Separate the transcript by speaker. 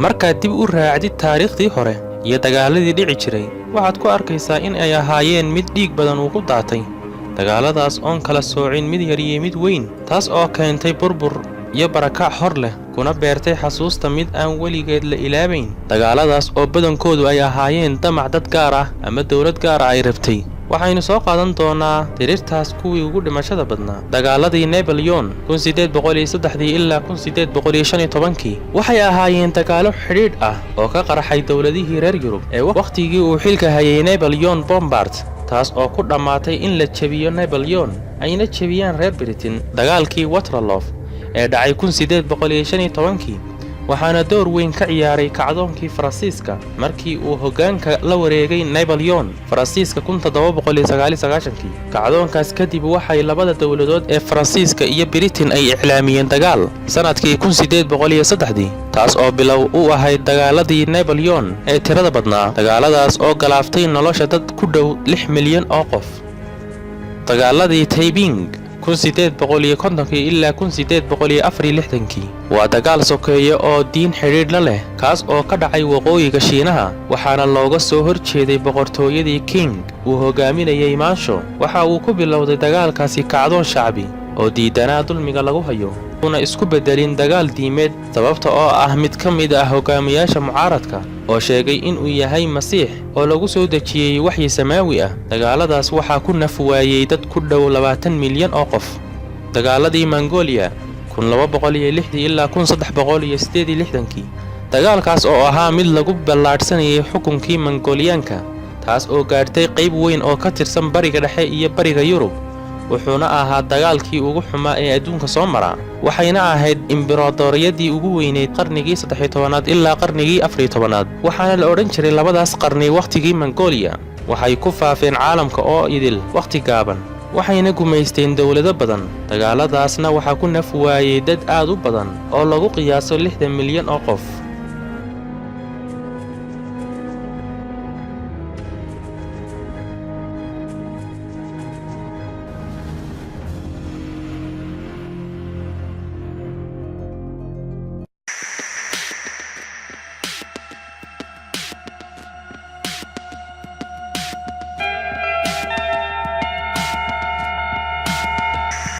Speaker 1: markaad dib u raacdid taariikhdii hore iyo dagaaladii dhici jiray waxaad ku arkaysaa in ay ahaayeen mid dhiig badan uu ku daatay dagaaladaas oon kala soocin mid yar iyo mid weyn taas oo keentay burbur iyo barakac hor leh kuna beertay xasuusta mid aan weligeed la ilaabayn dagaaladaas oo badankoodu ay ahaayeen damac dad gaar ah ama dawlad gaar ah ay rabtay waxaynu soo qaadan doonaa tirirtaas kuwii ugu dhimashada badnaa dagaaladii Napoleon 1803 ilaa 1815 waxay ahaayeen dagaalo xidhiidh ah oo ka qarxay dawladihii reer Yurub ee waqtigii uu xilka hayay Napoleon Bonaparte taas oo ku dhamaatay in la jabiyo Napoleon ayna jabiyaan reer Britain dagaalkii Waterloo ee dhacay 1815 waxaana door weyn ka ciyaaray kacdoonkii Faransiiska markii uu hoggaanka la wareegay Napoleon Faransiiska 1799 kacdoonkaas kadib waxay labada dawladood ee Faransiiska iyo Britain ay iclaamiyeen dagaal sanadkii 1803 taas oo bilow u ahayd dagaaladii Napoleon ee tirada badnaa dagaaladaas oo galaaftay nolosha dad ku dhow 6 milyan oo qof dagaaladii Taiping 1850 ilaa 1864 waa dagaal sokeeye oo diin xidhiidh la leh kaas oo ka dhacay waqooyiga Shiinaha waxaana looga soo horjeeday boqortooyadii Qing uu hogaaminayay Manchu waxa uu ku bilowday dagaalkaasi kacdoon shacbi oo diidanaa dulmiga lagu hayo una isku bedelin dagaal diimeed sababta oo ah mid ka mid ah hogaamiyaasha mucaaradka oo sheegay in uu yahay masiix oo lagu soo dejiyay waxyi samaawi ah dagaaladaas waxa ku naf waayay dad ku dhow 20 milyan oo qof dagaaladii Mongolia 1206 ilaa 1368 dagaalkaas oo ahaa mid lagu ballaadhsanayay xukunkii Mongoliyaanka taas oo gaartay qayb weyn oo ka tirsan bariga dhexe iyo bariga Yurub wuxuuna ahaa dagaalkii ugu xumaa ee adduunka soo mara waxayna ahayd imbiradoriyadii ugu weyneyd qarnigii 13aad ilaa qarnigii 14aad waxaana la odhan jiray labadaas qarni waqtigii Mongolia waxay ku faafeen caalamka oo idil waqti gaaban waxayna gumaysteen dawlado badan dagaaladaasna waxa ku naf waayay dad aad u badan oo lagu qiyaaso 60 milyan oo qof